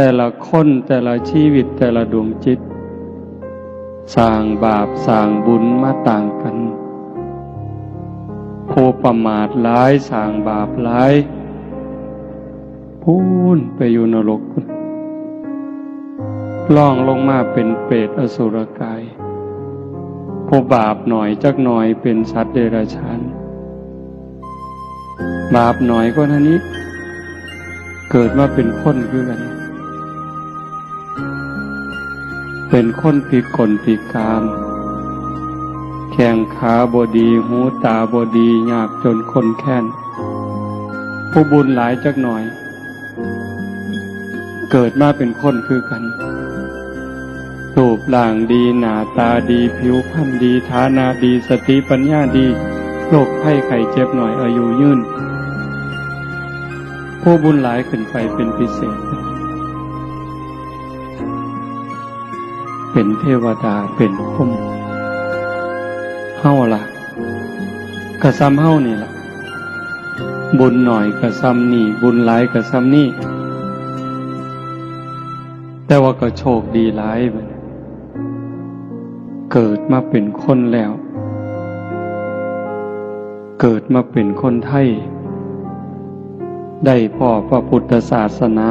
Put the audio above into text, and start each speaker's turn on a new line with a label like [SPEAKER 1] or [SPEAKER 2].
[SPEAKER 1] แต่ละคนแต่ละชีวิตแต่ละดวงจิตสร้างบาปสร้างบุญมาต่างกันผู้ประมาทหลายสร้างบาปหลายพูนไปอยู่นรกล่องลงมาเป็นเปรตอสุรกายผู้บาปหน่อยจักหน่อยเป็นสัตว์เดรัจฉานบาปหน่อยก็เท่านี้เกิดมาเป็นคนคือกันเป็นคนพิกลพิการแข้งขาบ่ดีหูตาบ่ดียากจนคนแค้นผู้บุญหลายจักหน่อยเกิดมาเป็นคนคือกันรูปร่างดีหน้าตาดีผิวพรรณดีฐานะดีสติปัญญาดีโรคภัยไข้เจ็บหน่อยอายุยืนผู้บุญหลายขึ้นไปเป็นพิเศษเป็นเทวดาเป็นพรหมเฮาล่ะกะซ้ำเฮานี่ล่ะบุญหน่อยกะซ้ำนี่บุญหลายกะซ้ำนี่แต่ว่าก็โชคดีหลายบัดเกิดมาเป็นคนแล้วเกิดมาเป็นคนไทยได้พ่อพระพุทธศาสนา